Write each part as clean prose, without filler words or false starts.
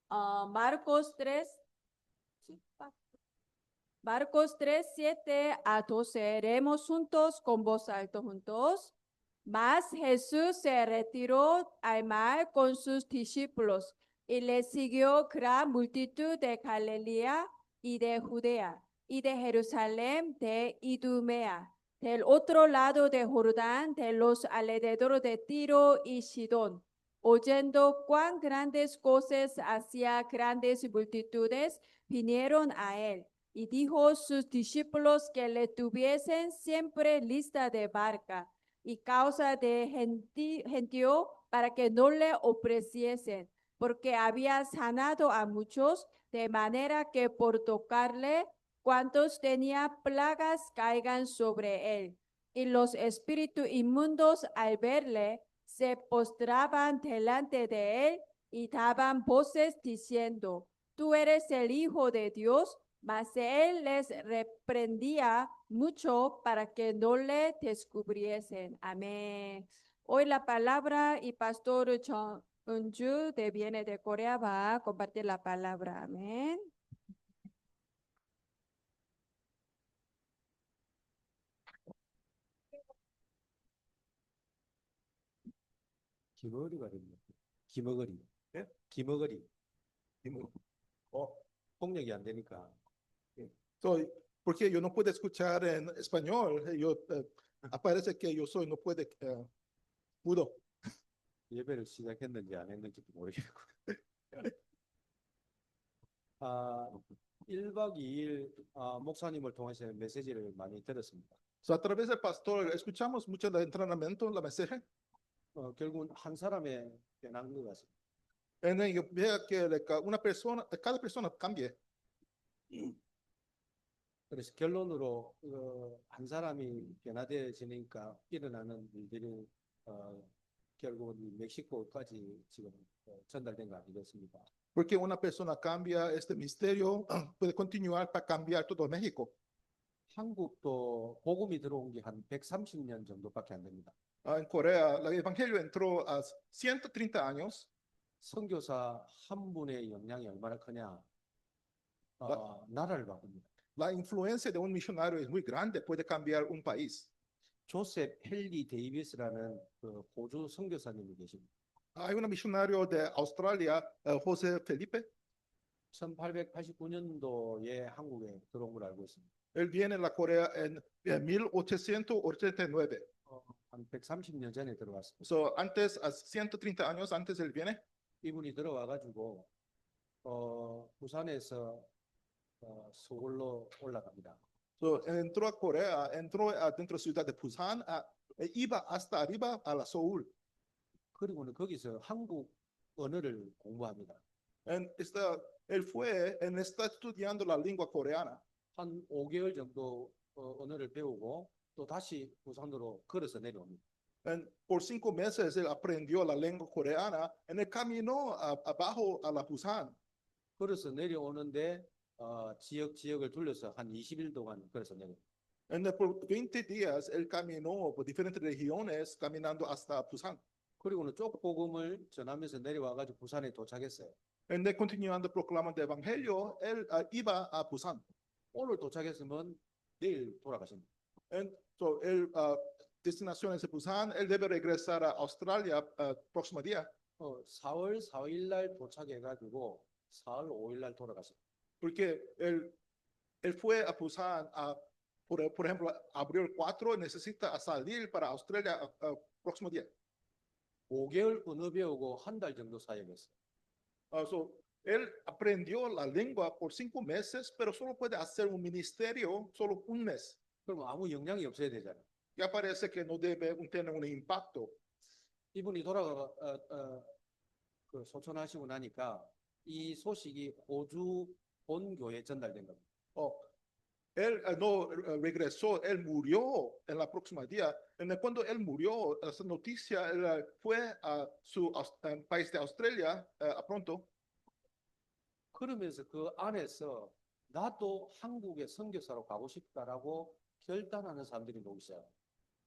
Marcos 3, sí, Marcos 3, 7 a 12. Leemos juntos con voz alta juntos. Mas Jesús se retiró al mar con sus discípulos y le siguió gran multitud de Galilea y de Judea y de Jerusalén, de Idumea, del otro lado de Jordán, de los alrededores de Tiro y Sidón. Oyendo cuán grandes cosas hacía grandes multitudes, vinieron a él y dijo a sus discípulos que le tuviesen siempre lista de barca y causa de gentío para que no le opresiesen, porque había sanado a muchos, de manera que por tocarle, cuantos tenía plagas caigan sobre él. Y los espíritus inmundos al verle se postraban delante de él y daban voces diciendo, tú eres el Hijo de Dios. Mas él les reprendía mucho para que no le descubriesen. Amén. Hoy la palabra y pastor Unju de viene de Corea va a compartir la palabra. Amén. 기머거리가 됩니다. 기머거리. 예? 기머거리. Dimo, oh, 폭력이 안 되니까. soy, porque yo no puedo escuchar en español, aparece que yo soy, no puede, mudo. 예배를 시작했는지 안 했는지도 모르겠고. 1박 2일 목사님을 통해서 메시지를 많이 들었습니다. So, a través del pastor escuchamos mucho del entrenamiento, la mensaje, 결국은 한 사람의 변한 것 같습니다. en el que vea que una persona, cada persona cambie. 그래서 결론으로 한 사람이 변화되어지니까 일어나는 일들이 결국은 이 멕시코까지 지금 전달된 거 아니겠습니까? Porque una persona cambia, este misterio puede continuar para cambiar todo México. 한국도 복음이 들어온 게 한 130년 정도밖에 안 됩니다. En Corea, el evangelio entró a 130 años. 선교사 한 분의 영향이 얼마나 크냐? 나라를 바꿉니다. La influencia de un misionario es muy grande, puede cambiar un país. 조셉 헨리 데이비스라는 그 호주 선교사님이 계십니다. Hay un misionario de Australia, José Felipe. 1889년도에 한국에 들어온 걸 알고 있습니다. Él viene a la Corea en 1889. 한 130년 전에 들어왔습니다. So, antes, a 130 años antes él viene. 이분이 들어와가지고 부산에서 서울로 올라갑니다. So, entró a Corea, entró dentro de la ciudad de Busan, iba hasta arriba a la Seúl. 그리고는 거기서 한국 언어를 공부합니다. Él está estudiando la lengua coreana. 한 5개월 정도 언어를 배우고 또 다시 부산으로 걸어서 내려옵니다. Por 5 meses él aprendió la lengua coreana en el camino abajo a la Busan. 걸어서 내려오는데 지역을 둘러서 한 20일 동안 걸어서 내려옵니다. Por 20 días él caminó por diferentes regiones caminando hasta Busan. 그리고는 쪽복음을 전하면서 내려와가지고 부산에 도착했어요. Continuando proclamando el evangelio, él iba a Busan. 오늘 도착했으면 내일 돌아가십니다. So, destinación es Busan, él debe regresar a Australia próximo día. 4월 4일 날 도착해가지고 4월 5일 날 돌아갔습니다. Porque él fue a Busan, por ejemplo, abril 4, necesita salir para Australia próximo día. 5개월 언어 배우고 한 달 정도 사역했어요. So, él aprendió la lengua por 5 meses, pero solo puede hacer un ministerio solo un mes. 그럼 아무 영향이 없어야 되잖아요. Ya parece que no debe tener un impacto. 이분이 그 소천하시고 나니까 이 소식이 호주 본교에 전달된 겁니다. Él no regresó, él murió en la próxima día. Cuando él murió, esa noticia él fue a su país de Australia pronto. 그러면서 그 an에서 나도 한국의 선교사로 가고 싶다라고 결단하는 사람들이 너무 있어요.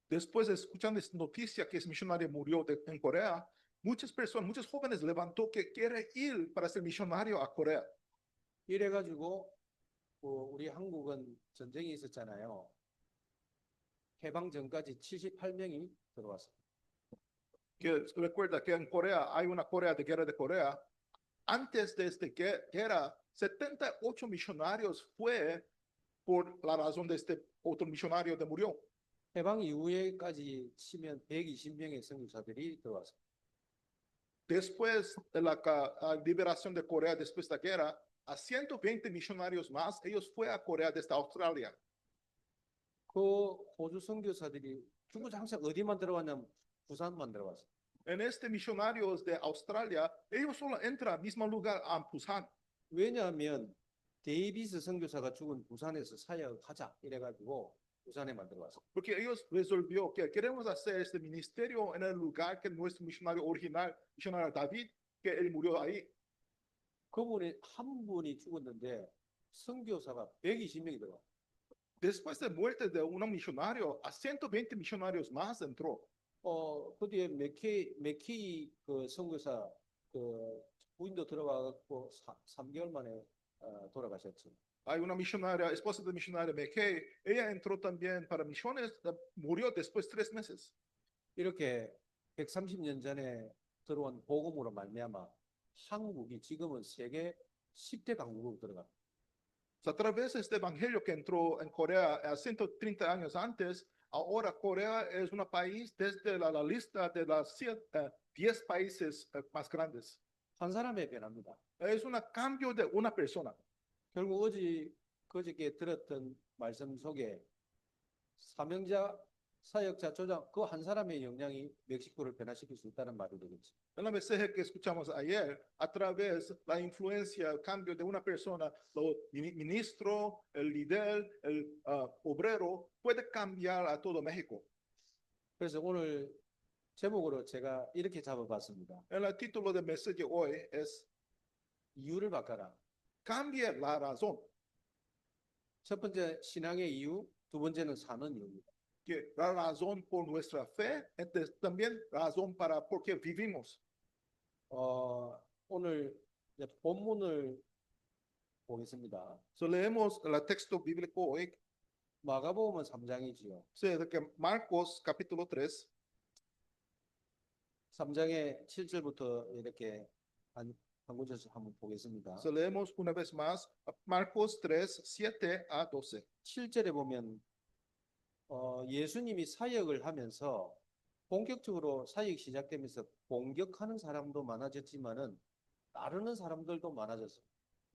Después de escuchando esta noticia que ese misionario murió en Corea, muchas personas, muchos jóvenes levantó que quiere ir para ser misionario a Corea. 이래가지고 우리 한국은 전쟁이 있었잖아요. 해방 전까지 78명이 들어왔어요. Que recuerda que en Corea hay una Corea de guerra de Corea. Antes de esta guerra, 78 misionarios fue por la razón de este otro misionario que murió. 해방 이후에까지 치면 120명의 선교사들이 들어왔어요. Después de la liberación de Corea, después de la guerra, a 120 misionarios más, ellos fue a Corea desde Australia. 그 호주 선교사들이 중국 항상 어디만 들어왔냐면 부산만 들어왔어요. En este misionarios de Australia, ellos solo entran al mismo lugar a Busan. 왜냐하면 데이비스 선교사가 죽은 부산에서 사역하자 이래가지고 부산에 만들어왔어요. Porque ellos resolvió que queremos hacer este ministerio en el lugar que nuestro misionario original, misionario David, que él murió ahí. 그분이 한 분이 죽었는데 선교사가 120명이 들어왔어요. Después de muerte de un misionario, a 120 misionarios más entró. 그 뒤에 맥케이 그 선교사 그 부인도 들어가고 3개월 만에 돌아가셨죠. Hay una misionaria, esposa de misionaria McKay, ella entró también para misiones, murió después de 3 meses. 이렇게 130년 전에 들어온 복음으로 말미암아 한국이 지금은 세계 10대 강국으로 들어갑니다. A través de este evangelio que entró en Corea a 130 años antes, ahora Corea es un país desde la lista de las 10 países más grandes. 한 사람의 변화입니다. Es un cambio de una persona. 결국 그저께 들었던 말씀 속에 사명자, 사역자, 조장 그 한 사람의 역량이 멕시코를 변화시킬 수 있다는 말이 되겠죠. En la mensaje que escuchamos ayer, a través de la influencia, el cambio de una persona, el ministro, el líder, el obrero, puede cambiar a todo México. 그래서 오늘 제목으로 제가 이렇게 잡아봤습니다. El título del mensaje hoy es 이유를 바꿔라. Cambie la razón. 첫 번째 신앙의 이유, 두 번째는 사는 이유입니다. Que la razón por nuestra fe, es también razón para por qué vivimos. 오늘 이제 본문을 보겠습니다. So leemos el texto bíblico hoy, 마가복음은 3장이지요. de Marcos capítulo 3. 3장의 7절부터 이렇게 한 구절씩 한번 보겠습니다. So leemos una vez más Marcos 3, 7 a 12. 7절에 보면 예수님이 사역을 하면서 본격적으로 사역이 시작되면서 공격하는 사람도 많아졌지만은 따르는 사람들도 많아졌어요.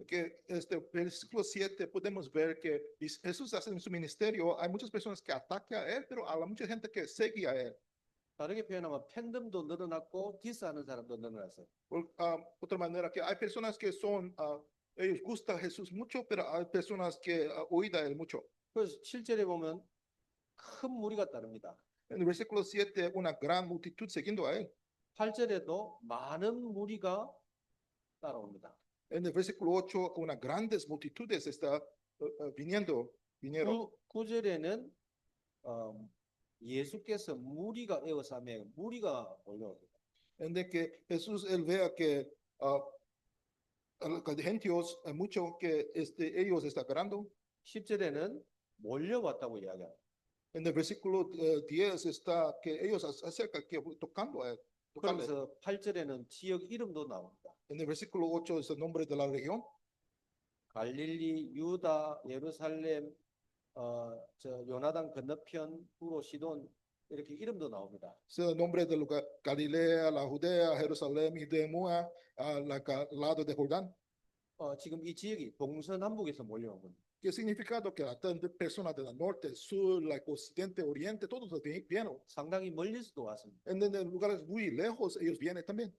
Que este versículo 7 podemos ver que Jesús hace en su ministerio, hay muchas personas que atacan a él, pero hay mucha gente que sigue a él. 다르게 표현하면 팬덤도 늘어났고 디스하는 사람도 늘어났어요. Por otra manera, que hay personas que son, ellos gustan a Jesús mucho, pero hay personas que oída a él mucho. 그래서 7절에 보면 큰 무리가 따릅니다. En el versículo 7, una gran multitud siguiendo a él. 8절에도 많은 무리가 따라옵니다. En el versículo 8, una grandes multitudes está vinieron. 9절에는 예수께서 무리가 에워싸매 무리가 몰려옵니다. En de que Jesús él vea que la gente mucho que ellos están ganando. 10절에는 몰려왔다고 이야기합니다. En el versículo 10 está que ellos acerca que tocando a él. 그러면서 8절에는 지역 이름도 나옵니다. En el versículo 8 es el nombre de la región. 갈릴리, 유다, 예루살렘, 요나단 건너편, 두로, 시돈 이렇게 이름도 나옵니다. Es el nombre del lugar Galilea, la Judea, Jerusalén, Idumea, al lado de Jordán. 지금 이 지역이 동서남북에서 몰려온 겁니다. ¿Qué significado? Que las personas del norte, sur, occidente, oriente, todos vienen. 상당히 멀리서도 왔습니다. En lugares muy lejos ellos vienen también.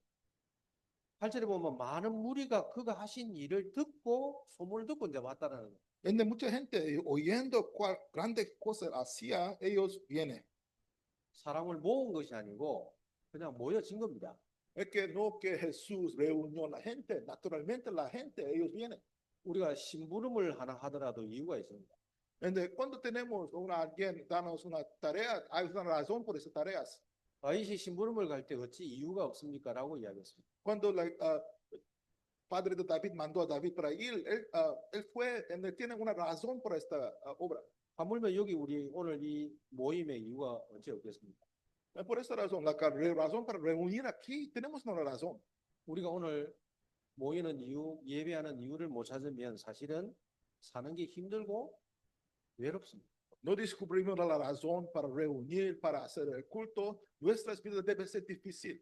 8절에 보면 많은 무리가 그가 하신 일을 듣고 소문을 듣고 이제 왔다는 거예요. En mucha gente oyendo cuál grandes cosas hacía, ellos vienen. 사람을 모은 것이 아니고 그냥 모여진 겁니다. Es que no que Jesús reunió a la gente, naturalmente la gente, ellos vienen. 우리가 심부름을 하나 하더라도 이유가 있습니다. Cuando tenemos alguien darnos una tarea, hay una razón por esas tareas. 다윗이 심부름을 갈 때 어찌 이유가 없습니까? 라고 이야기했습니다. Cuando padre de David mandó a David para ir, él fue, él tiene una razón por esta obra. 하물며 여기 우리 오늘 이 모임의 이유가 어찌 없겠습니까? Por esta razón, razón para reunir aquí, tenemos una razón. 우리가 오늘 모이는 이유, 예배하는 이유를 못 찾으면 사실은 사는 게 힘들고 외롭습니다. No descubrimos la razón para reunir, para hacer el culto. Nuestras vidas deben ser difíciles.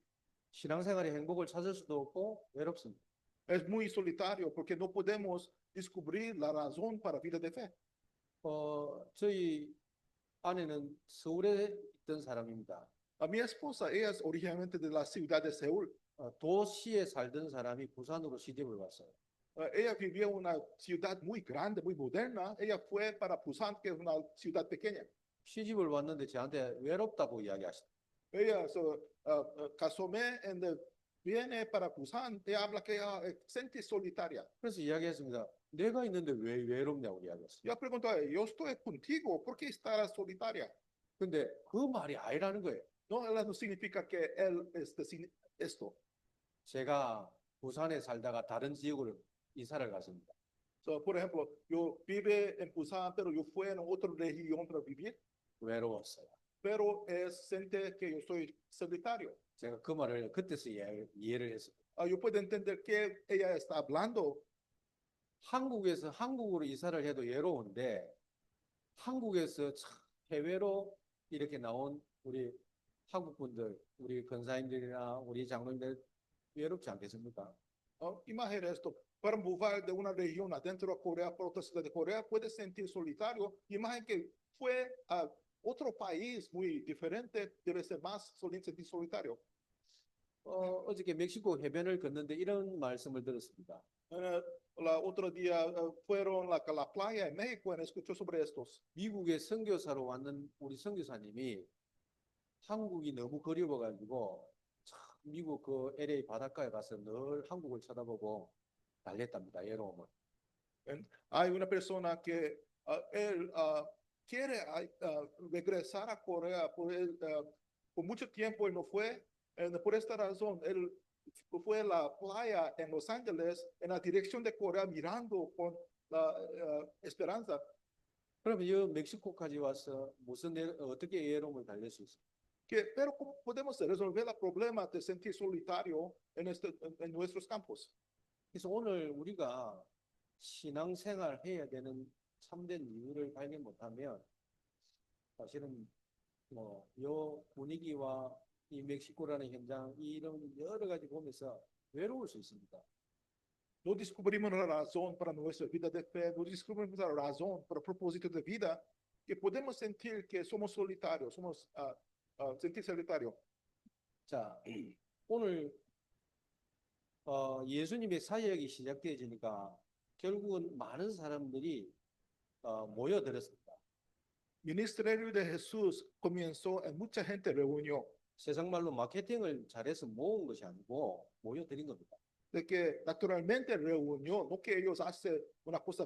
신앙생활의 행복을 찾을 수도 없고 외롭습니다. Es muy solitario porque no podemos descubrir la razón para vida de fe. 저희 아내는 서울에 있던 사람입니다. A mi esposa, ella es originalmente de la ciudad de Seúl. 도시에 살던 사람이 부산으로 시집을 왔어요. Ella vivía en una ciudad muy grande, muy moderna. Ella fue para Busan, que es una ciudad pequeña. 시집을 왔는데 저한테 외롭다고 이야기하시더라고요. Ella casóme viene para Busan. Ella habla que ella siente solitaria. 그래서 이야기했습니다. 내가 있는데 왜 외롭냐고 이야기했어요. Yo pregunto a ella, yo estoy contigo, ¿por qué estarás solitaria? 근데 그 말이 아니라는 거예요. No, no significa que él esto. 제가 부산에 살다가 다른 지역으로 이사를 갔습니다. So, por ejemplo, yo vive en Busan, pero yo fui en otra región para vivir, 외로웠어요. pero siente que yo soy solitario. 제가 그 말을 그때서 이해를 했어요. Yo puedo entender que ella está hablando. 한국에서 한국으로 이사를 해도 외로운데 한국에서 해외로 이렇게 나온 우리 한국 분들, 우리 권사님들이나 우리 장로님들 외롭지 않겠습니까? Imagina esto, para mover de una región adentro de Corea para otra ciudad de Corea, puede sentir solitario. Imagina que fue a otro país muy diferente, debe ser más sentir solitario. 어저께 멕시코 해변을 걷는데 이런 말씀을 들었습니다. La otro día fueron a la playa en México y escuchó sobre estos. 미국에 선교사로 왔는 우리 선교사님이 한국이 너무 그리워가지고 미국 그 LA 바닷가에 가서 늘 한국을 쳐다보고 달랬답니다. 외로움을. Hay una persona que él quiere regresar a Corea, por mucho tiempo él no fue. Por esta razón, él fue a la playa en Los Ángeles en la dirección de Corea mirando con la esperanza. 그러면 이 멕시코까지 와서 어떻게 외로움을 달랠 수 있어요? Pero ¿cómo podemos resolver el problema de sentir solitario en nuestros campos? 그래서 오늘 우리가 신앙생활 해야 되는 참된 이유를 발견 못하면 사실은 이 분위기와 이 멕시코라는 현장 이런 여러 가지 보면서 외로울 수 있습니다. No descubrimos la razón para nuestra vida de fe, no descubrimos la razón para el propósito de vida, que podemos sentir que somos solitarios, sentir solitario. 자, 오늘 예수님의 사역이 시작되어지니까 결국은 많은 사람들이 모여들었습니다. Ministerio de Jesús comenzó y mucha gente reunió. 세상 말로 마케팅을 잘해서 모은 것이 아니고 모여드린 겁니다. De que naturalmente reunió, no que ellos hacen una cosa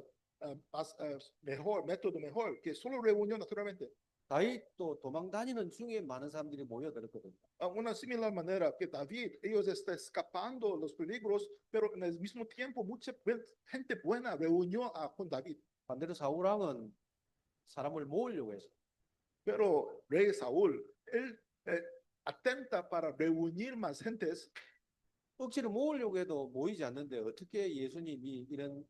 más mejor, método mejor, que solo reunió naturalmente. 다윗도 도망 다니는 중에 많은 사람들이 모여들었거든요. Una similar manera que David, ellos están escapando los peligros, pero en el mismo tiempo mucha gente buena reunió con David. 반대로 사울 왕은 사람을 모으려고 해서 Pero rey Saúl, él atenta para reunir más gentes. 억지로 모으려고 해도 모이지 않는데 어떻게 예수님이 이런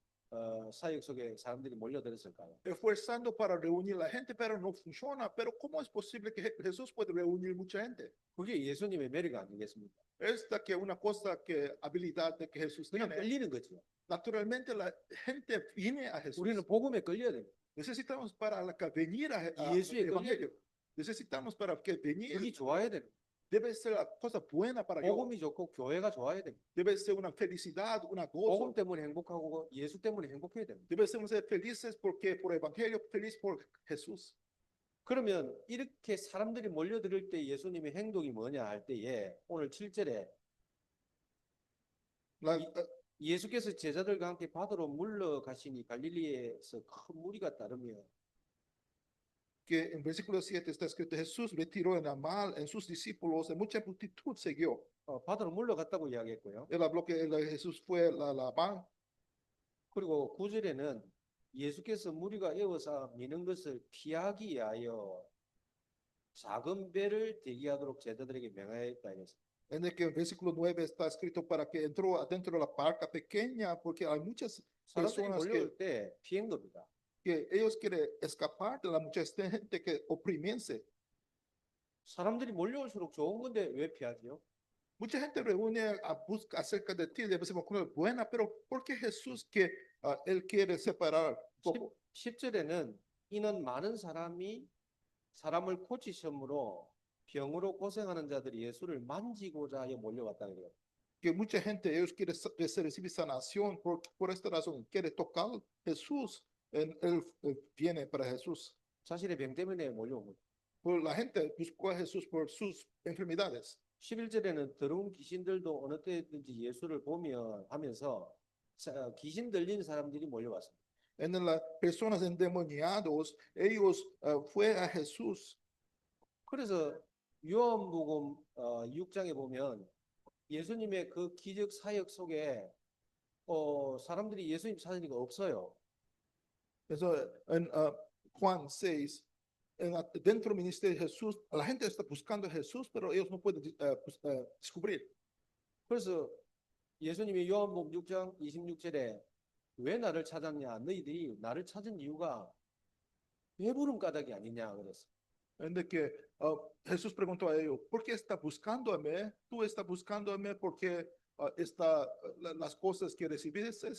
사역 속에 사람들이 몰려들었을까요? Esforzando para reunir la gente, pero no funciona. Pero ¿cómo es posible que Jesús puede reunir mucha gente? 그게 예수님의 매력 아니겠습니까? Esta que una cosa que habilidad de que Jesús 그냥 tiene. 끌리는 거죠. Naturalmente la gente viene a Jesús. 우리는 복음에 끌려야 됩니다. Necesitamos para venir a 예수의 evangelio. Necesitamos para que venir. 그게 좋아야 됩니다. Debe ser la cosa buena para yo. 복음이 좋고 교회가 좋아야 됩니다. Debe ser una felicidad, una 복음 gozo. 때문에 행복하고 예수 때문에 행복해야 됩니다. Debemos ser felices porque por evangelio, feliz por Jesús. 그러면 이렇게 사람들이 몰려들 때 예수님의 행동이 뭐냐 할 때에 오늘 7절에 예수께서 제자들과 함께 바다로 물러가시니 갈릴리에서 큰 무리가 따르며 que en versículo 7 está escrito, Jesús retiró en la mar en sus discípulos y mucha multitud siguió. 바다로 물러갔다고 이야기했고요. Él habló que Jesús fue a la mar. 그리고 9절에는 예수께서 무리가 에워싸 미는 것을 피하기 위하여 작은 배를 대기하도록 제자들에게 명하였다 이랬습니다. En el que en versículo 9 está escrito para que entró adentro de la barca pequeña, porque hay muchas 사람들이 personas 몰려올 때 피한 겁니다. que ellos quieren escapar de la mucha gente que oprimiense. 사람들이 몰려올수록 좋은 건데 왜 피하지요? Mucha gente reúne a buscar acerca de ti, de veces buena, pero ¿por qué Jesús que él quiere separar un poco? 10절에는 이는 많은 사람이 사람을 고치심으로 병으로 고생하는 자들이 예수를 만지고자 하여 몰려왔다 그래요. Que mucha gente, ellos quieren recibir sanación por esta razón, quiere tocar Jesús, él viene para Jesús. 자신의 병 때문에 몰려온 거죠. Pues la gente buscó a Jesús por sus enfermedades. 11절에는 더러운 귀신들도 어느 때든지 예수를 보면 하면서 귀신 들린 사람들이 몰려왔습니다. En las personas endemoniados, ellos fue a Jesús. 그래서 요한복음 6장에 보면 예수님의 그 기적 사역 속에 사람들이 예수님 찾으니까 없어요. Eso en Juan 6, dentro del ministerio de Jesús, la gente está buscando a Jesús, pero ellos no pueden descubrir. 그래서 예수님이 요한복음 6장 26절에 왜 나를 찾았냐? 너희들이 나를 찾은 이유가 배부른 까닭이 아니냐 그랬어. En de que Jesús preguntó a ellos, ¿por qué está buscando a mí? Tú estás buscando a mí porque las cosas que recibiste.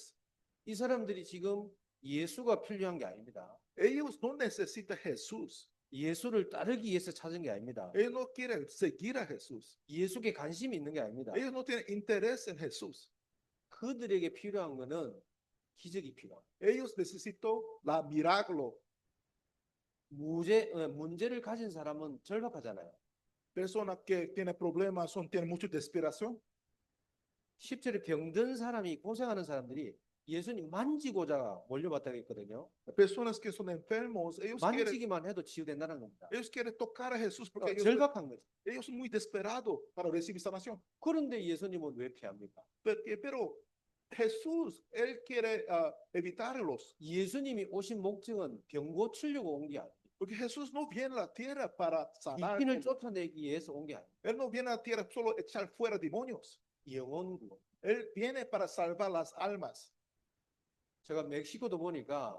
이 사람들이 지금 예수가 필요한 게 아닙니다. Ellos no necesitan Jesús. 예수를 따르기 위해서 찾은 게 아닙니다. Ellos no quieren seguir a Jesús. 예수께 관심이 있는 게 아닙니다. Ellos no tienen interés en Jesús. 그들에게 필요한 거는 기적이 필요합니다. Ellos necesitan la milagro. 문제를 가진 사람은 절박하잖아요. Personas que tienen problemas, tienen mucha desesperación. 10절에 병든 사람이 고생하는 사람들이 예수님 만지고자 몰려왔다고 했거든요. Personas que son enfermos, 만지기만 해도 치유된다는 겁니다. ellos quieren tocar a Jesús porque 절박한 거죠. ellos son muy desesperados para recibir sanación. 그런데 예수님은 왜 피합니까? Pero Jesús, él quiere evitarlos. 예수님이 오신 목적은 병 고치려고 온 게 아니에요. Porque Jesús no viene a la tierra para sanar. 귀신을 쫓아내기 위해서 온 게 아니에요. Él no viene a la tierra solo echar fuera demonios. 영혼구원. Él viene para salvar las almas. 제가 멕시코도 보니까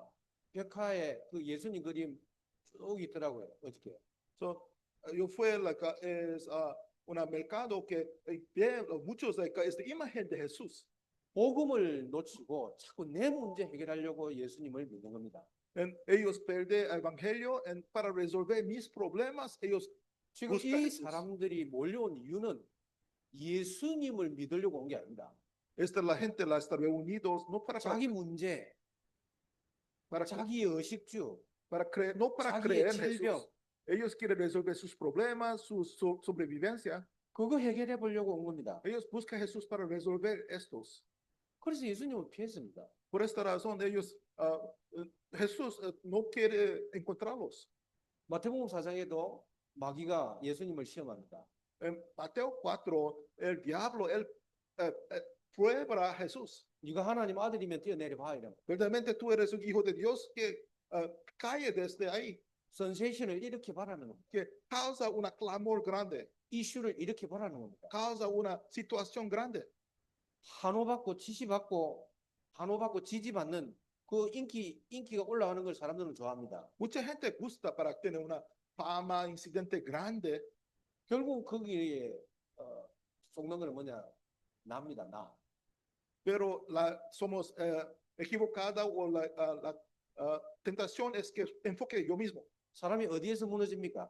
벽화에 그 예수님 그림 쭉 있더라고요. 어저께. So, yo fui a un mercado que ve muchos esta imagen de Jesús. 복음을 놓치고 자꾸 내 문제 해결하려고 예수님을 믿는 겁니다. And ellos pierden el evangelio para resolver mis problemas. Ellos 지금 buscan 이 Jesús. 사람들이 몰려온 이유는 예수님을 믿으려고 온 게 아닙니다. La gente la está reunidos no para 자기 문제, 자기 의식주, no para 자기의 creer en 질병, Jesús. Ellos quieren resolver sus problemas, su sobrevivencia. 그거 해결해 보려고 온 겁니다. Ellos buscan a Jesús para resolver estos. 그래서 예수님은 피했습니다. Por esta razón, ellos, Jesús no quiere encontrarlos. 마태복음 4장에도 마귀가 예수님을 시험합니다. En Mateo 4, el diablo, él prueba a Jesús. 네가 하나님 아들이면 뛰어내려 봐 이러면. Verdaderamente tú eres un hijo de Dios que cae desde ahí, 센세이션을 이렇게 바라는 겁니다. que causa una clamor grande, 이슈를 이렇게 바라는 겁니다. causa una situación grande. 환호받고 지지받는 그 인기가 올라가는 걸 사람들은 좋아합니다. Mucha gente gusta para tener una fama, incidente grande, 결국 거기에 속는 건 뭐냐? 납니다. 나. pero somos equivocada o la tentación es que enfoque yo mismo. 사람이 어디에서 무너집니까?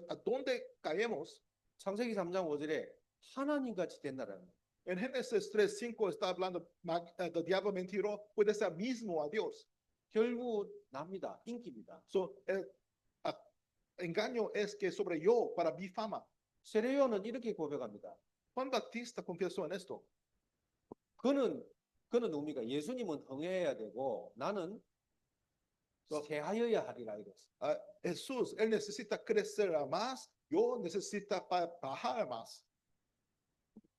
¿A dónde caemos? 창세기 3장 5절에 하나님같이 된다라는 거예요. En Génesis 3:5 está hablando del diablo mentiroso, puede ser mismo a Dios. 결국 납니다. 인기입니다. So, el engaño es que sobre yo, para mi fama. 세례요한은 이렇게 고백합니다. Juan Bautista confesó en esto. 그는 의미가 예수님은 흥해야 되고 나는 새하여야 하리라 이랬어. Jesús, él necesita crecer más, yo necesito bajar más.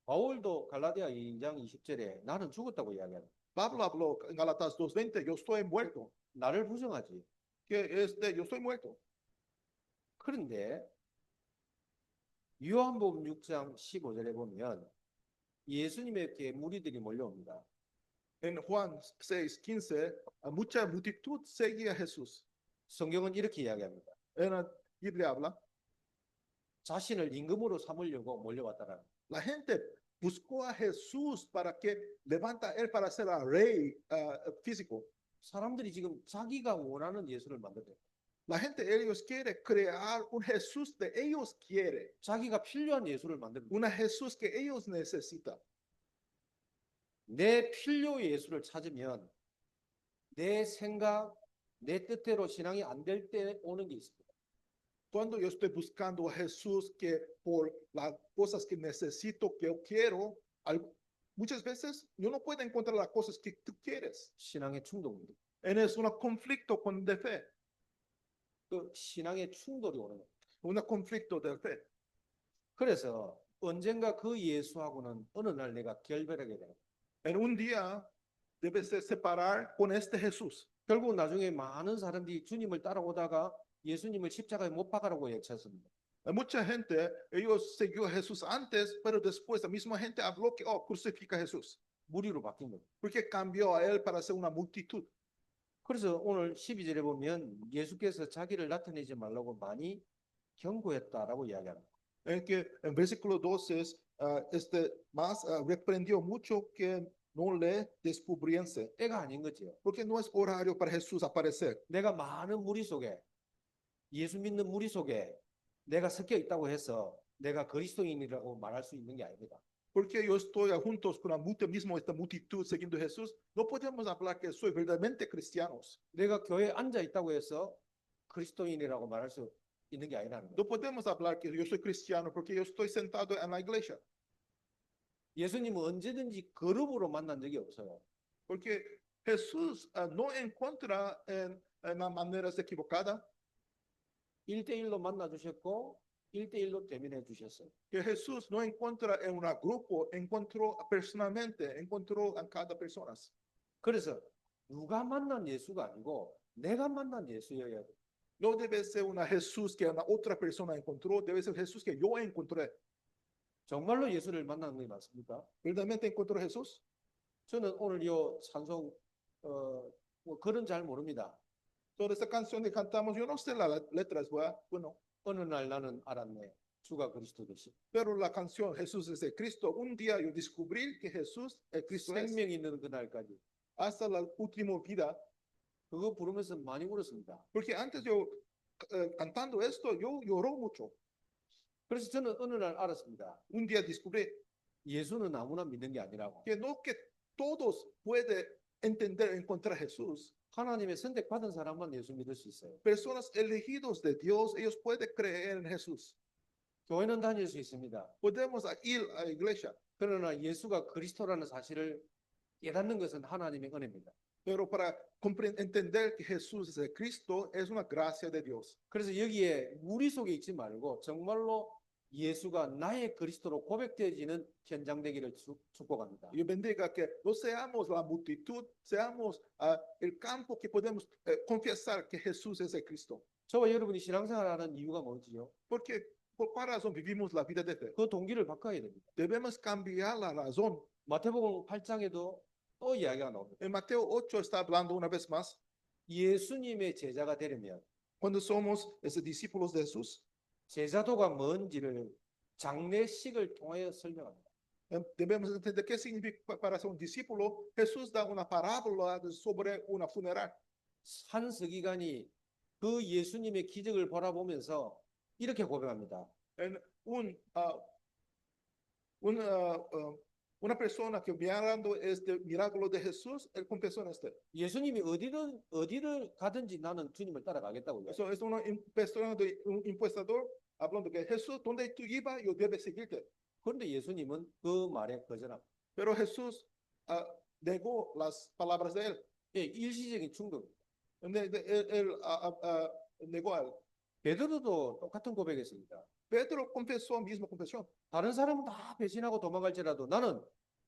바울도 갈라디아 2장 20절에 나는 죽었다고 이야기합니다. Pablo habló en Gálatas 2:20, yo estoy muerto, 나를 부정하지. yo estoy muerto. 그런데 요한복음 6장 15절에 보면 예수님에게 무리들이 몰려옵니다. En Juan 6:15, mucha multitud seguía a Jesús. 성경은 이렇게 이야기합니다. En la Biblia habla, 자신을 임금으로 삼으려고 몰려왔다라는. la gente buscó a Jesús para que levanta a él para ser el rey físico. 사람들이 지금 자기가 원하는 예수를 만들어요. La gente, ellos quieren crear un Jesús de ellos quieren, 자기가 필요한 예수를 만듭니다. una Jesús que ellos necesitan. 내 필요의 예수를 찾으면 내 생각, 내 뜻대로 신앙이 안 될 때 오는 게 있습니다. Cuando yo estoy buscando a Jesús que por las cosas que necesito, que yo quiero, muchas veces yo no puedo encontrar las cosas que tú quieres. 신앙의 충동입니다. Es un conflicto con de fe, 그 신앙의 충돌이 오는 거예요. un conflicto de fe. 그래서 언젠가 그 예수하고는 어느 날 내가 결별하게 돼요. En un día debes de separar con este Jesús. 결국 나중에 많은 사람들이 주님을 따라오다가 예수님을 십자가에 못 박으라고 외쳤습니다. Mucha gente, ellos siguió a Jesús antes, pero después la misma gente habló que, crucifica a Jesús, 무리로 바뀐 거예요. porque cambió a él para ser una multitud. 그래서 오늘 12절에 보면 예수께서 자기를 나타내지 말라고 많이 경고했다라고 이야기합니다. En que en versículo 12 más reprendió mucho que no le descubriese, 때가 아닌 거죠. porque no es horario para Jesús aparecer. 내가 많은 무리 속에 예수 믿는 무리 속에 내가 섞여 있다고 해서 내가 그리스도인이라고 말할 수 있는 게 아닙니다. Porque yo estoy juntos con esta multitud siguiendo a Jesús, no podemos hablar que soy verdaderamente cristianos. 내가 교회에 앉아 있다고 해서 그리스도인이라고 말할 수 있는 게 아니라는 거예요. No podemos hablar que yo soy cristiano porque yo estoy sentado en la iglesia. 예수님은 언제든지 그룹으로 만난 적이 없어요. Porque Jesús no encuentra en las maneras equivocadas. 1대1로 만나 주셨고 1대1로 대면해 주셨어요. Que Jesús no encuentra en un grupo, encontró personalmente, encontró en cada persona. 그래서 누가 만난 예수가 아니고 내가 만난 예수여야 돼요. No debe ser una Jesús que una otra persona encontró, debe ser Jesús que yo encontré. 정말로 예수를 만나는 게 맞습니까? ¿Verdaderamente encontró Jesús? 저는 오늘 이 찬송 뭐 글은 잘 모릅니다. Toda esta canción que cantamos, yo no sé las letras, bueno, 어느 날 나는 알았네. 주가 그리스도 되시. pero la canción Jesús es el Cristo, un día yo descubrí que Jesús, el Cristo es, 생명 있는 그날까지. hasta la última vida, 그거 부르면서 많이 울었습니다. porque antes yo cantando esto, yo lloró mucho. 그래서 저는 어느 날 알았습니다. Un día descubrí 예수는 아무나 믿는 게 아니라고. que no que todos pueden entender, encontrar a Jesús. 하나님의 선택받은 사람만 예수 믿을 수 있어요. Personas elegidos de Dios, ellos pueden creer en Jesús. 교회는 다닐 수 있습니다. Podemos ir a la iglesia, 그러나 예수가 그리스도라는 사실을 깨닫는 것은 하나님의 은혜입니다. pero para entender que Jesús es el Cristo es una gracia de Dios. 그래서 여기에 무리 속에 있지 말고 정말로 예수가 나의 그리스도로 고백되어지는 현장 되기를 축복합니다. Yo bendiga que no seamos la multitud, seamos el campo que podemos confesar que Jesús es el Cristo. 저와 여러분이 신앙생활하는 이유가 뭐지요? Porque por cuál razón vivimos la vida de fe. 그 동기를 바꿔야 됩니다. Debemos cambiar la razón. 마태복음 8장에도 또 이야기가 나옵니다. En Mateo 8 está hablando una vez más. 예수님의 제자가 되려면 Cuando somos discípulos de Jesús, 제자도가 뭔지를 장례식을 통하여 설명합니다. debemos entender qué significa para ser un discípulo. Jesús da una parábola sobre una funeral. 한 서기관이 그 예수님의 기적을 바라보면서 이렇게 고백합니다. En una persona que mirando este milagro de Jesús, él confesó en este. 예수님이 어디를 가든지 나는 주님을 따라가겠다고요. Eso es una persona de un impostador hablando que Jesús, donde tú ibas, yo debo seguirte. 그런데 예수님은 그 말에 거절합니다. Pero Jesús negó las palabras de él. 예, 일시적인 충돌. Él negó a él. 베드로도 똑같은 고백했습니다. Pedro confesó misma confesión. 다른 사람은 다 배신하고 도망갈지라도 나는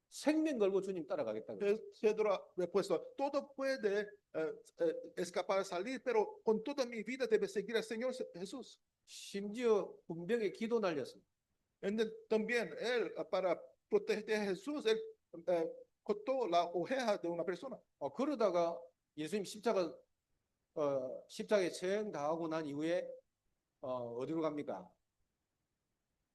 생명 걸고 주님 따라가겠다고. Pedro ha respuesto, todo puede escapar, salir, pero con toda mi vida debe seguir al Señor Jesús. 심지어 군병에 기도 날렸습니다. También él, para proteger a Jesús, él cortó la oreja de una persona. 그러다가 예수님 십자가에 처형 당하고 난 이후에 어디로 갑니까?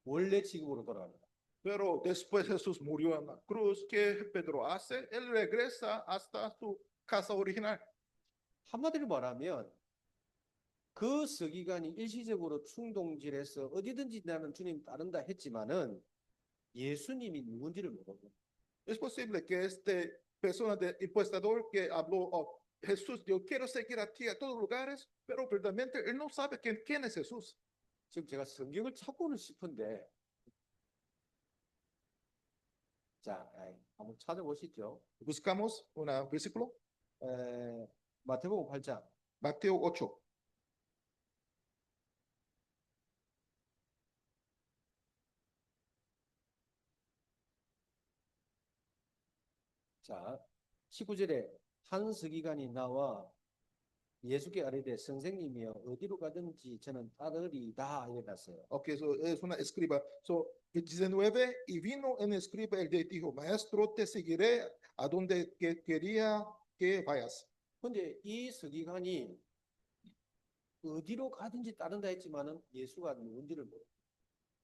원래 지금으로 돌아갑니다. Pero después Jesús murió en la cruz. ¿Qué Pedro hace? Él regresa hasta su casa original. 한마디로 말하면 그 서기관이 일시적으로 충동질해서 어디든지 나는 주님 따른다 했지만은 예수님이 누군지를 모르고 Es posible que este persona de impostador que habló, oh, Jesús, yo quiero seguir a ti a todos lugares, pero verdaderamente él no sabe quién es Jesús. 지금 제가 성경을 찾고는 싶은데 자, 한번 찾아보시죠. Buscamos un versículo, 마태복음 8장 Mateo 8. 자, 19절에 한 서기관이 나와 예수께 아뢰되 선생님이여 어디로 가든지 저는 따르리다 이래 놨어요. Ok, eso es una escriba. So, 19, y vino un escriba, él le dijo, maestro, te seguiré a donde quería que vayas. 근데 이 서기관이 어디로 가든지 따른다 했지만은 예수가 누군지를 모르고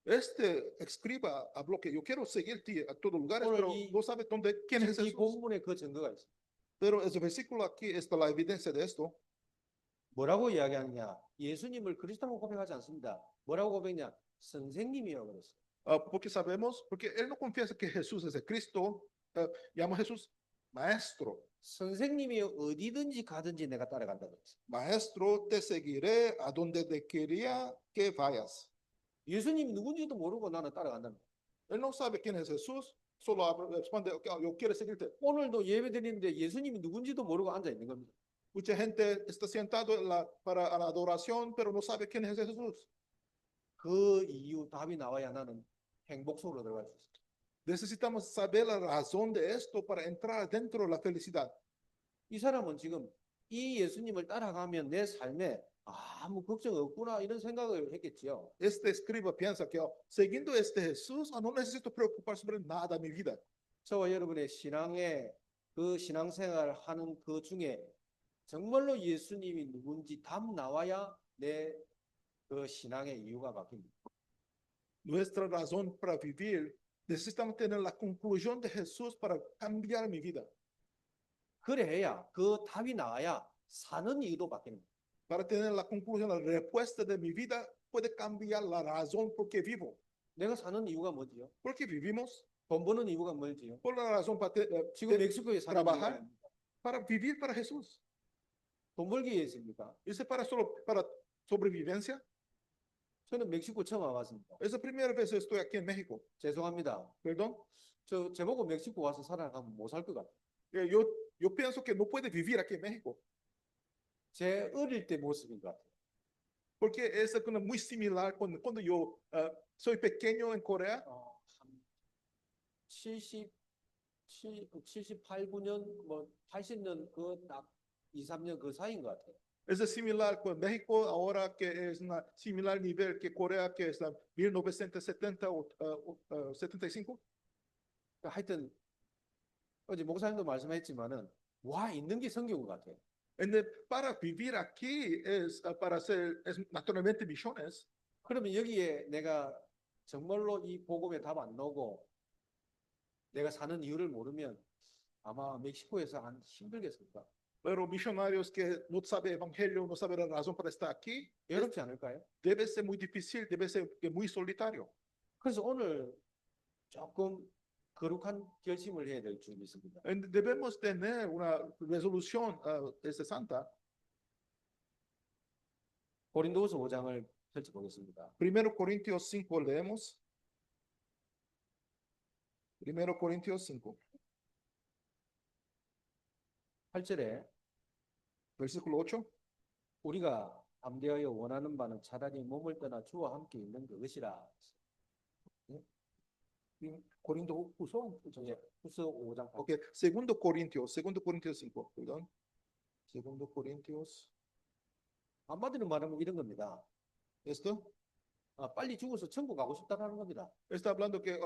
Este escriba habló que yo quiero seguirte a todos lugares, Bueno, pero y- no sabe quién es 이 Jesús. 본문에 그 증거가 있어요. Pero ese versículo aquí está la evidencia de esto. 뭐라고 이야기하느냐? 예수님을 그리스도라고 고백하지 않습니다. 뭐라고 고백냐? 선생님이요 그랬어요. Porque sabemos, porque él no confiesa que Jesús es el Cristo, llama a Jesús maestro. 선생님이 어디든지 가든지 내가 따라간다 그랬어요. Maestro, te seguiré a donde te quería que vayas. 예수님이 누군지도 모르고 나는 따라간다. Él no sabe quién es Jesús, solo responde, "Ok, yo quiero seguirte." 오늘도 예배 드리는데 예수님이 누군지도 모르고 앉아 있는 겁니다. Mucha gente está sentado para la adoración, pero no sabe quién es Jesús. 그 이유 답이 나와야 나는 행복 속으로 들어갈 수 있어요. Necesitamos saber la razón de esto para entrar dentro de la felicidad. 이 사람은 지금 이 예수님을 따라가면 내 삶에 아무 걱정 없구나 이런 생각을 했겠지요. Este escriba piensa que siguiendo este Jesús, no necesito preocupar sobre nada en mi vida. 저와 여러분의 신앙의 그 신앙생활 하는 그 중에 정말로 예수님이 누군지 답 나와야 내 그 신앙의 이유가 바뀝니다. Nuestra razón para vivir, necesitamos tener la conclusión de Jesús para cambiar mi vida. 그래야 그 답이 나와야 사는 이유도 바뀝니다. Para tener la conclusión, la respuesta de mi vida puede cambiar la razón por qué vivo. 내가 사는 이유가 뭐지요? ¿Por qué vivimos? 돈 버는 이유가 뭐지요? Por la razón 지금 멕시코에 사는 trabajar. 이유가 뭡니까? para vivir para Jesús. 돈 벌기 위해서입니까? ¿Es para solo para sobrevivencia? 저는 멕시코 처음 와봤습니다. Es la primera vez que estoy aquí en México. 죄송합니다. Perdón. 제보고 멕시코 와서 살아가면 못 살 것 같아요. Yo pienso que no puede vivir aquí en México. 제 어릴 때 모습인 것 같아요. Porque es algo muy similar cuando yo soy pequeño en Corea. 한 78, 9년, 뭐 80년 그 딱 2, 3년 그 사이인 것 같아요. Es similar con México ahora que es un similar nivel que Corea que es 1970 o 75. 하여튼 어제 목사님도 말씀했지만은 와 있는 게 성경인 것 같아요. Para vivir aquí es para hacer es naturalmente misiones. 그러면 여기에 내가 정말로 이 복음에 답 안 나오고 내가 사는 이유를 모르면 아마 멕시코에서 한 힘들겠습니까? Pero misionarios que no saben evangelio, no saben la razón para estar aquí, 외롭지 않을까요? debe ser muy difícil, debe ser muy solitario. 그래서 오늘 조금 거룩한 결심을 해야 될 줄 믿습니다. Debemos tener una resolución santa. 고린도후서 5장을 펼쳐보겠습니다. 1 Corintios 5 leemos. 1 Corintios 5. 8절에 versículo 8. 우리가 담대하여 원하는 바는 차라리 몸을 떠나 주와 함께 있는 그것이라. Corinto Huso. 예, 후서 5장 8절. Ok, segundo Corintios 5, perdón. Segundo Corintios. 한마디로 말하면 이런 겁니다. Esto 빨리 죽어서 천국 가고 싶다는 겁니다. está hablando que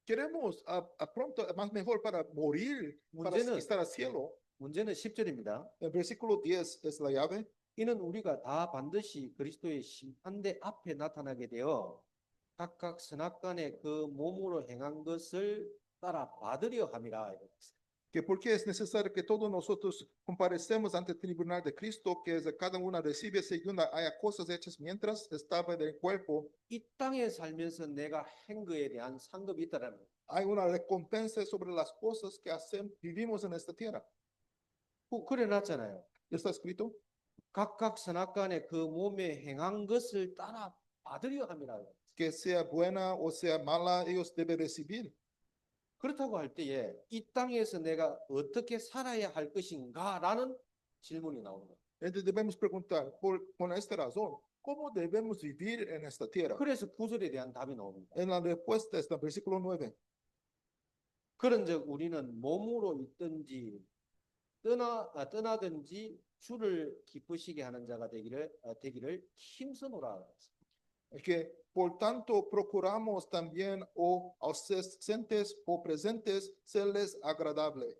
queremos a pronto, más mejor para morir, para 문제는- estar al cielo. 문제는 10절입니다. El versículo 10 es la llave. 이는 우리가 다 반드시 그리스도의 심판대 앞에 나타나게 되어 각각 선악간에 그 몸으로 행한 것을 따라 받으려 함이라. Que porque es necesario que todos nosotros comparecemos ante el tribunal de Cristo, que cada uno recibe según haya cosas hechas mientras estaba en el cuerpo. 이 땅에 살면서 내가 한 거에 대한 상급이 있다라는 거예요. Hay una recompensa sobre las cosas que vivimos en esta tierra. 그래 놨잖아요. ¿Está escrito? 각각 선악간에 그 몸에 행한 것을 따라 받으려 함이라. Que sea buena o sea mala, ellos deben recibir. 그렇다고 할 때에 이 땅에서 내가 어떻게 살아야 할 것인가라는 질문이 나오는 거예요. Entonces debemos preguntar, con esta razón, ¿cómo debemos vivir en esta tierra? 그래서 구절에 대한 답이 나옵니다. En la respuesta está en versículo 9. 그런즉 우리는 몸으로 있든지 떠나든지 주를 기쁘시게 하는 자가 되기를 힘쓰노라. Que por tanto procuramos también o ausentes o presentes serles agradable.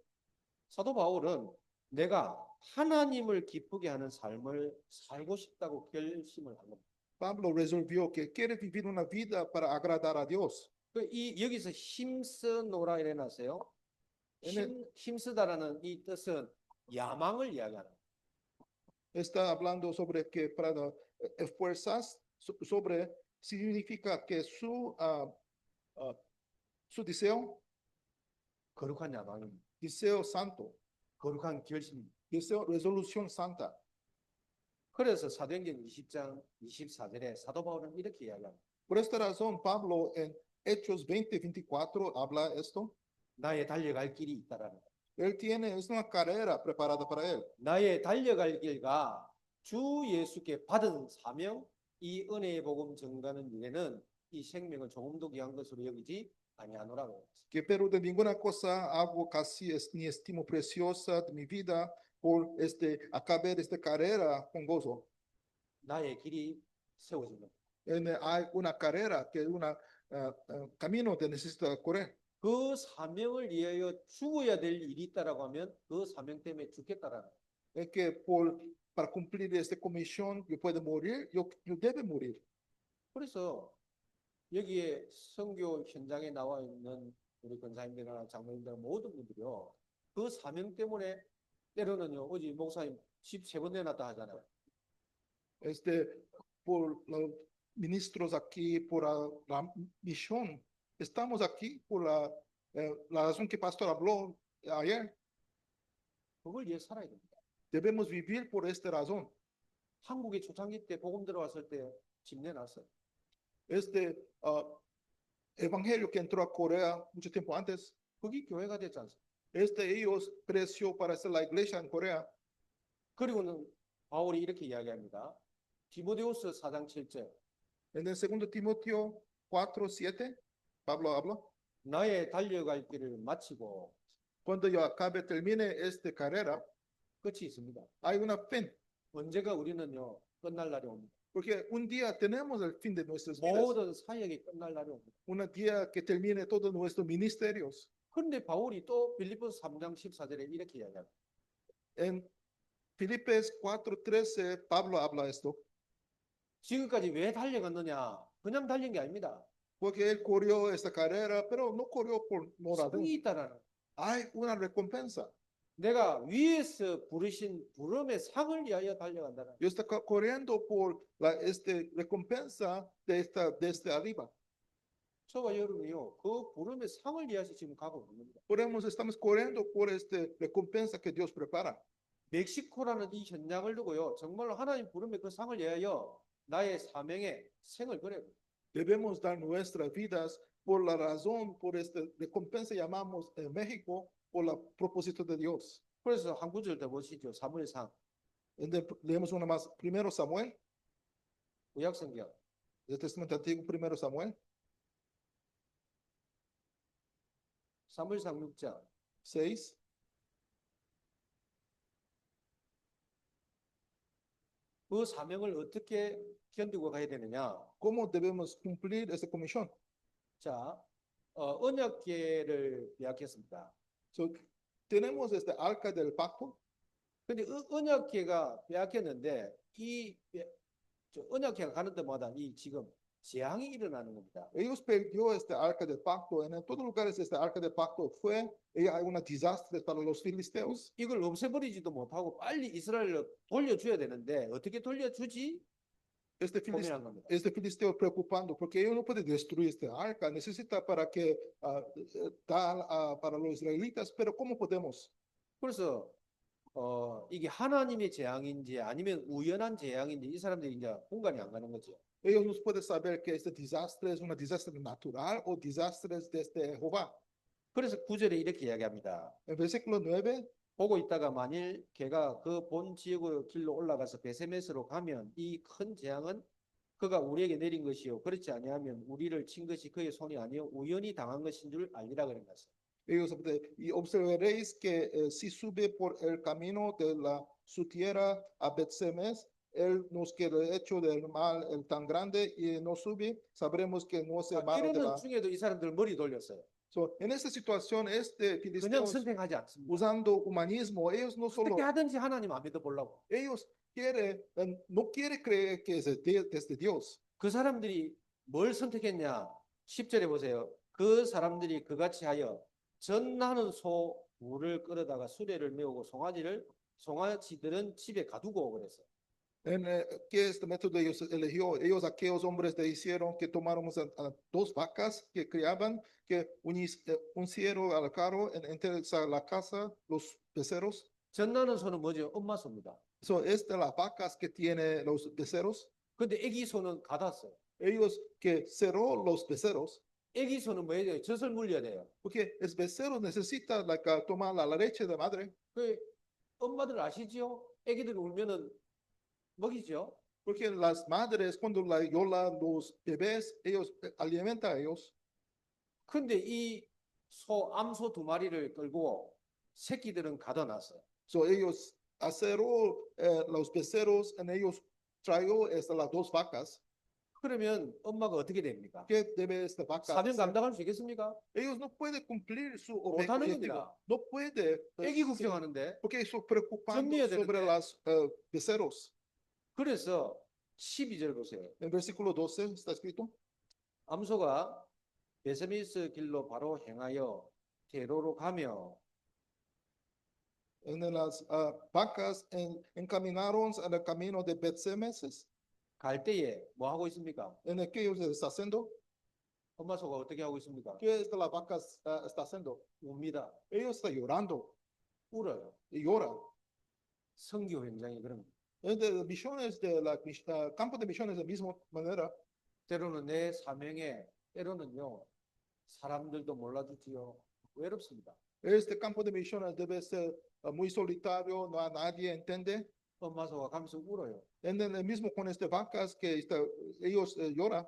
사도 바울은 내가 하나님을 기쁘게 하는 삶을 살고 싶다고 결심을 한 겁니다. Pablo resolvió que quiere vivir una vida para agradar a Dios. 여기서 힘쓰노라 이래 놨어요. 힘쓰다라는 이 뜻은 야망을 이야기하는 거예요. Está hablando sobre que para esfuerzas sobre significa que su deseo, 거룩한 야망입니다. deseo santo, 거룩한 결심입니다. deseo resolución santa. 그래서 사도행전 20장 24절에 사도 바울은 이렇게 이야기합니다. Por esta razón, Pablo en Hechos 20:24 habla esto. 나의 달려갈 길이 있다라는 거예요. Él tiene una carrera preparada para él. 나의 달려갈 길과 주 예수께 받은 사명, 이 은혜의 복음 전가는 일에는 이 생명을 조금도 귀한 것으로 여기지 아니하노라고. Que pero de ninguna cosa hago casi ni estimo preciosa de mi vida por acabar esta carrera con gozo. 나의 길이 세워진 겁니다. Hay una carrera que es un camino que necesita correr. 그 사명을 위하여 죽어야 될 일이 있다라고 하면 그 사명 때문에 죽겠다라는 거예요. Es que para cumplir esta comisión yo puedo morir, yo debo morir. 그래서 여기에 선교 현장에 나와 있는 우리 권사님들이나 장로님들 모든 분들이요, 그 사명 때문에 때로는요, 어제 목사님 집 3번 내놨다 하잖아요. Por los ministros aquí, por la misión, estamos aquí por la razón que el pastor habló ayer. 그걸 위해 살아야 됩니다. Debemos vivir por esta razón. 한국에 초창기 때 복음 들어왔을 때 집 내놨어요. Evangelio que entró a Corea mucho tiempo antes, 거기 교회가 됐지 않습니까? ellos creció para ser la iglesia en Corea. 그리고는 바울이 이렇게 이야기합니다. 디모데후서 4장 7절. En el 2 Timoteo 4:7, Pablo habla. 나의 달려갈 길을 마치고 Cuando yo termine esta carrera, 끝이 있습니다. hay una fin. 언제가 우리는요, 끝날 날이 옵니다. Porque un día tenemos el fin de nuestras vidas. 모든 사역이 끝날 날이 옵니다. Un día que termine todos nuestros ministerios. 그런데 바울이 또 빌립보서 3장 14절에 이렇게 이야기합니다. En Filipenses 4:13, Pablo habla esto. 지금까지 왜 달려갔느냐? 그냥 달린 게 아닙니다. Porque él corrió esta carrera, pero no corrió por morador. 성이 있다라는. Hay una recompensa. 내가 위에서 부르신 부름의 상을 위하여 달려간다는. Yo estoy corriendo por recompensa desde arriba. 저와 여러분이요, 그 부름의 상을 위해서 지금 가고 있는 겁니다. Estamos corriendo por recompensa que Dios prepara. 멕시코라는 이 현장을 두고요, 정말로 하나님 부름의 그 상을 위하여 나의 사명에 생을 걸어요. Debemos dar nuestras vidas por la razón, por esta recompensa llamamos en México, por el propósito de Dios. 그래서 한 구절 더 보시죠. 사무엘상 Leemos una más. Primero Samuel, 구약성경 del Testamento Antiguo, primero Samuel, 사무엘상 6장 6. 그 사명을 어떻게 견디고 가야 되느냐? ¿Cómo debemos cumplir esta comisión? 자, 언약궤를 빼앗겼습니다. So, tenemos este arca del pacto. 근데 언약궤가 빼앗겼는데 언약궤가 가는 데마다 이 지금 재앙이 일어나는 겁니다. Ellos perdió este arca del pacto. En todos lugares este arca del pacto fue hay una desastre para los filisteos. 이걸 없애버리지도 못하고 빨리 이스라엘을 돌려줘야 되는데 어떻게 돌려주지? 고민한 겁니다. Este filisteo preocupando porque ellos no pueden destruir este arca. Necesita para que dar para los israelitas. Pero ¿cómo podemos? 그래서 이게 하나님의 재앙인지 아니면 우연한 재앙인지 이 사람들이 이제 공간이 안 가는 거죠. Ellos no pueden saber que este desastre es un desastre natural o desastres desde Jehová. 그래서 9절에 이렇게 이야기합니다. En versículo 9. 보고 있다가 만일 걔가 그 본 지역의 길로 올라가서 베세메스로 가면 이 큰 재앙은 그가 우리에게 내린 것이요 그렇지 아니하면 우리를 친 것이 그의 손이 아니요 우연히 당한 것인 줄 알리라 그런 것을. Ellos y observaréis que si sube por el camino de su tierra a Bet-Semes, él nos queda hecho del mal el tan grande y no sube, sabremos que no se va de 이러는 중에도 이 사람들 머리 돌렸어요. So, en esta situación, 그냥 filisteos 선택하지 않습니다. usando humanismo, ellos no solo, 어떻게 하든지 하나님 안 믿어보려고. ellos no quiere creer que es desde Dios. 그 사람들이 뭘 선택했냐? 10절에 보세요. 그 사람들이 그같이 하여 전나는 소 물을 끌어다가 수레를 메우고 송아지들은 집에 가두고 그랬어요. ¿Qué este método ellos eligió? Ellos, aquellos hombres hicieron que tomaron a 2 vacas que criaban, que uncieron al carro entre la casa, los becerros. 전나는 소는 뭐죠? 엄마 소입니다. So, es de las vacas que tiene los becerros. 근데 애기 소는 가뒀어요. Ellos que cerró los becerros. 애기 소는 뭐 해야 돼요? 젖을 물려야 돼요. Porque el becerro necesita tomar la leche de madre. 그 엄마들 아시죠? 애기들 울면은 먹이죠. Porque las madres cuando lloran los bebés, ellos alimentan a ellos. 근데 이 암소 2마리를 끌고 새끼들은 가둬놨어요. So ellos cerró los becerros y ellos trajo las 2 vacas. 그러면 엄마가 어떻게 됩니까? ¿Qué debe esta vaca 사명 hacer? 감당할 수 있겠습니까? Ellos no pueden cumplir su 못하는 objetivo. 겁니다. No puede. 애기 걱정하는데. Porque están preocupando 정리해야 sobre 되는데. los becerros. 그래서 12절 보세요. En versículo 12 está escrito. 암소가 베세미스 길로 바로 행하여 게로로 가며 En las vacas encaminaron en el camino de Bet-Semes. 갈 때에 뭐 하고 있습니까? En el que ellos está haciendo. 엄마 소가 어떻게 하고 있습니까? ¿Qué es que la vaca está haciendo? 웁니다. Ellos están llorando 울어요. y lloran. 선교 현장이 그런 거예요. En de misiones de campo de misiones de la misma manera. 때로는 내 사명에 때로는요 사람들도 몰라주지요. 외롭습니다. Este campo de misiones debe ser muy solitario, no a nadie entiende. 엄마 소가 가면서 울어요. En el mismo con estas vacas que ellos lloran,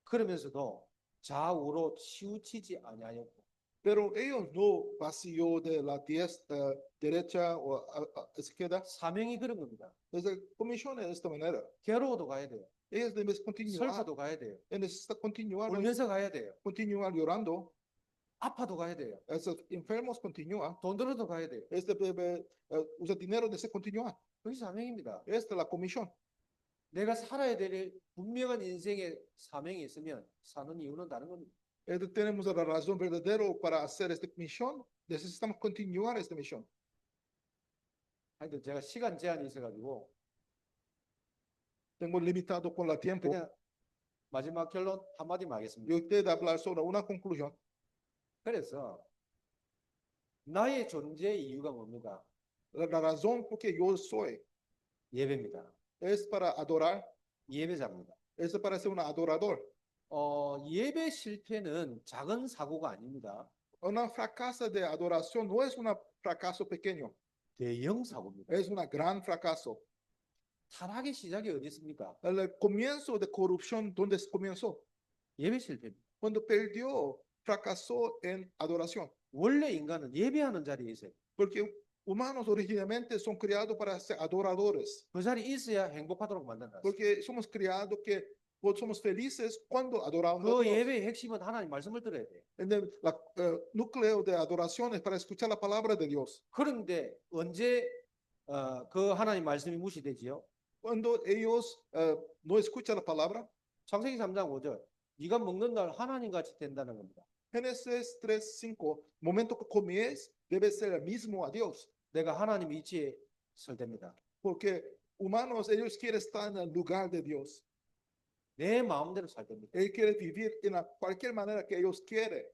그러면서도 좌우로 치우치지 아니하였고 pero ellos no vació de la derecha o izquierda. 사명이 그런 겁니다. Desde comisión de esta manera. 괴로워도 가야 돼요. Ellos deben continuar, 슬퍼도 가야 돼요. necesitan continuar, 울면서 가야 돼요. continuar llorando. 아파도 가야 돼요. Esos enfermos continúan. 돈 들어도 ga야 돼요. Este bebé usa dinero de continuar. 그게 사명입니다. Esta es la comisión. 내가 살아야 될 분명한 인생의 사명이 있으면 사는 이유는 다른 겁니다. Tenemos la razón verdadera para hacer esta misión. Necesitamos continuar esta misión. 하여튼 제가 시간 제한이 있어가지고 Tengo limitado con el tiempo. 그냥 마지막 결론 한마디만 하겠습니다. Y usted hablar sobre una conclusión. 그래서 나의 존재 이유가 뭡니까? La razón por que yo soy 예배입니다. es para adorar, 예배자입니다. es para ser un adorador. 예배 실패는 작은 사고가 아닙니다. Una fracaso de adoración no es un fracaso pequeño, 대형 사고입니다. es un gran fracaso. 타락의 시작이 어디 있습니까? El comienzo de corrupción, ¿dónde comenzó? 예배 실패입니다. Cuando perdió, fracasó en adoración. 원래 인간은 예배하는 자리에 있어요. Porque humanos originalmente son criados para ser adoradores. 그 자리에 있어야 행복하도록 만든다. Porque somos criados que somos felices cuando adoramos a 그 Dios. 예배의 핵심은 하나님 말씀을 들어야 돼. El núcleo de adoración es para escuchar la palabra de Dios. 그런데 언제 그 하나님 말씀이 무시되지요? Cuando ellos no escuchan la palabra, 창세기 3장 5절. 네가 먹는 날 하나님 같이 된다는 겁니다. Génesis 3:5, momento que comies debe ser el mismo a Dios. 내가 하나님 위치에 설 됩니다. Porque humanos, ellos quieren estar en el lugar de Dios. 내 마음대로 살 됩니다. Ellos quieren vivir en cualquier manera que ellos quieren.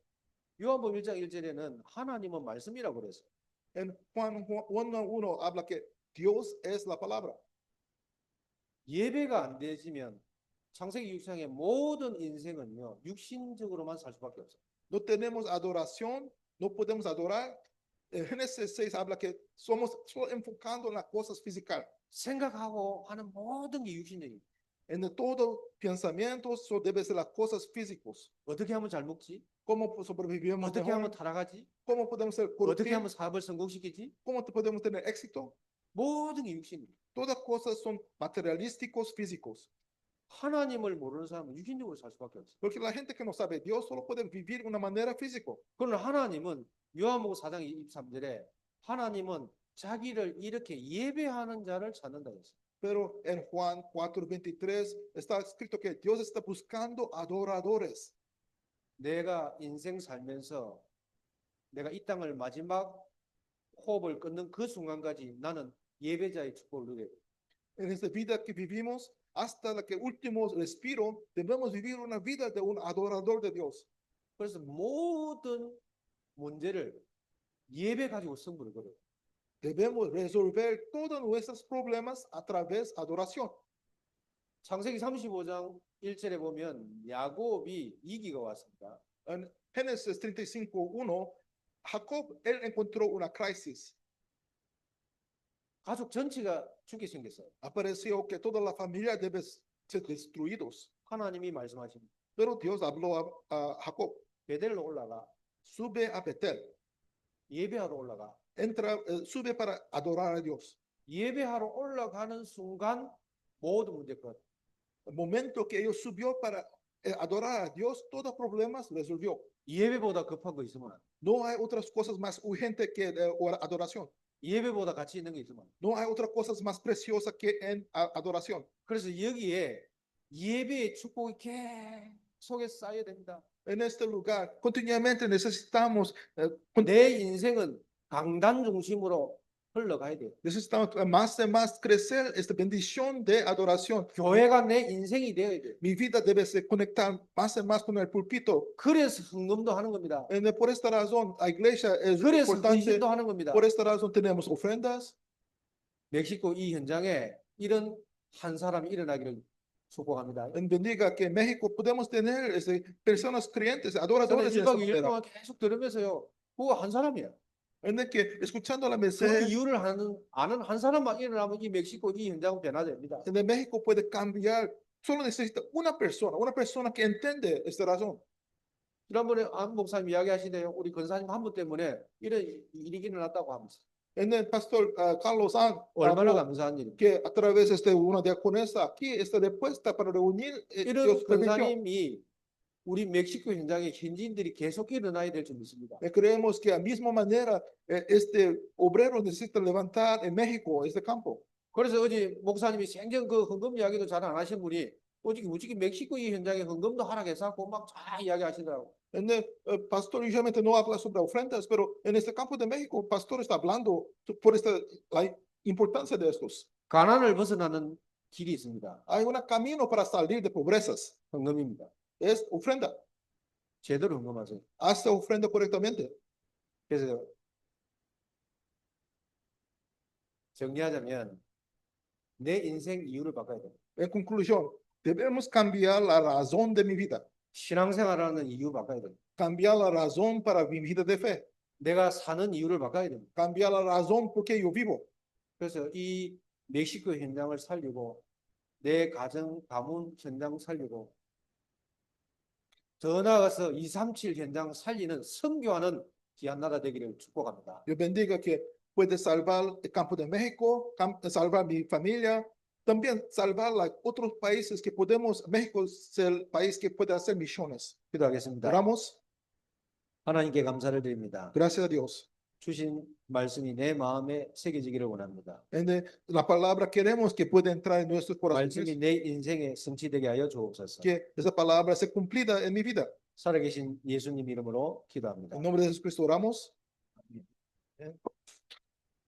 요한복음 1장 1절에는 하나님은 말씀이라고 그랬어요. En Juan 1:1 habla que Dios es la palabra. 예배가 안 되지면 창세기 6장의 모든 인생은요 육신적으로만 살 수밖에 없어요. No tenemos adoración, no podemos adorar. En Génesis 6 habla que somos solo enfocando en las cosas físicas. 생각하고 하는 모든 게 육신적이에요. En todo pensamiento solo debe ser las cosas físicas. 어떻게 하면 잘 먹지? ¿Cómo sobrevivimos 어떻게 하면 mejor? 타락하지? ¿Cómo podemos ser 어떻게 하면 productivos? 사업을 성공시키지? ¿Cómo podemos tener éxito? 모든 게 육신이에요. Todas cosas son materialísticos, físicos. 하나님을 모르는 사람은 육신적으로 살 수밖에 없어요. Porque la gente que no sabe Dios solo puede vivir de una manera física. 그러나 하나님은 요한복음 4장 23절에 하나님은 자기를 이렇게 예배하는 자를 찾는다 했어요. Pero en Juan 4:23 está escrito que Dios está buscando adoradores. 내가 인생 살면서 내가 이 땅을 마지막 호흡을 끊는 그 순간까지 나는 예배자의 축복을 누려요. En esta vida que vivimos, hasta la que último respiro, debemos vivir una vida de un adorador de Dios. 그래서 모든 문제를 예배 가지고 승부를 걸어요. Debemos resolver todos nuestros problemas a través de adoración. 창세기 35장 1절에 보면 야곱이 위기가 왔습니다. En Génesis 35:1, Jacob, él encontró una crisis. 가족 전체가 죽게 생겼어요. Apareció que toda la familia debe ser destruidos. 하나님이 말씀하십니다. Pero Dios habló a Jacob, 베델로 올라가 sube a Betel, 예배하러 올라가. sube para adorar a Dios. 예배하러 올라가는 순간 모든 문제 끝. El momento que ellos subió para adorar a Dios, todos los problemas resolvió. 예배보다 급한 거 있으면 안 돼. No hay otras cosas más urgentes que adoración. 예배보다 가치 있는 게 있으면 안 돼. No hay otras cosas más preciosas que en adoración. 그래서 여기에 예배의 축복이 계속에 쌓여야 됩니다. En este lugar, continuamente necesitamos, 내 인생은 강단 중심으로 흘러가야 돼요. necesitamos más y más crecer esta bendición de adoración. 교회가 내 인생이 되어야 돼요. Mi vida debe ser conectar más y más con el púlpito. 그래서 헌금도 하는 겁니다. Por esta razón, la iglesia es 그래서 importante. 헌신도 하는 겁니다. Por esta razón tenemos ofrendas. 멕시코 이 현장에 이런 한 사람이 일어나기를 축복합니다. Bendiga que en México podemos tener personas creyentes, adoradores. 저는 1박 2일 동안 계속 들으면서요. 그거 한 사람이에요. En el que escuchando la 그 mensaje 이유를 아는 한 사람만 일어나면 이 멕시코 이 현장은 변화됩니다. en México puede cambiar. Solo necesita una persona que entiende esta razón. 지난번에 안 목사님 이야기하시네요. 우리 권사님 한 분 때문에 이런 일이 일어났다고 하면서 En el pastor Carlos Ang, 얼마나 감사한 일입니까? que a través de una diaconesa aquí está dispuesta para reunir. 이런 Dios permitió. 권사님이 우리 멕시코 현장에 현지인들이 계속 일어나야 될 줄 믿습니다. Creemos que a misma manera este obrero necesita levantar en México este campo. 그래서 어제 목사님이 생전 그 헌금 이야기도 잘 안 하신 분이 솔직히 멕시코 이 현장에 헌금도 하락해서 막 잘 이야기하시더라고. En el pastor usualmente no habla sobre ofrendas, pero en este campo de México, el pastor está hablando por la importancia de estos. 가난을 벗어나는 길이 있습니다. Hay un camino para salir de pobrezas. 헌금입니다. Es ofrenda. 제대로 헌금하세요. Hace ofrenda correctamente. 그래서 정리하자면 내 인생 이유를 바꿔야 돼요. En conclusión, debemos cambiar la razón de mi vida. 신앙생활하는 이유 바꿔야 돼요. Cambiar la razón para mi vida de fe. 내가 사는 이유를 바꿔야 됩니다. Cambiar la razón porque yo vivo. 그래서 이 멕시코 현장을 살리고 내 가정, 가문 현장 살리고 더 나아가서 237 현장 살리는 선교하는 귀한 나라 되기를 축복합니다. Yo bendiga que puede salvar el campo de México, salvar mi familia, también salvar otros países que podemos, México es el país que puede hacer misiones. 기도하겠습니다. Oramos, 하나님께 감사를 드립니다. gracias a Dios. 주신 말씀이 내 마음에 새겨지기를 원합니다. En la palabra queremos que pueda entrar en nuestros corazones, 말씀이 내 인생에 성취되게 하여 주옵소서. que esa palabra sea cumplida en mi vida. 살아계신 예수님 이름으로 기도합니다. En nombre de Jesucristo oramos.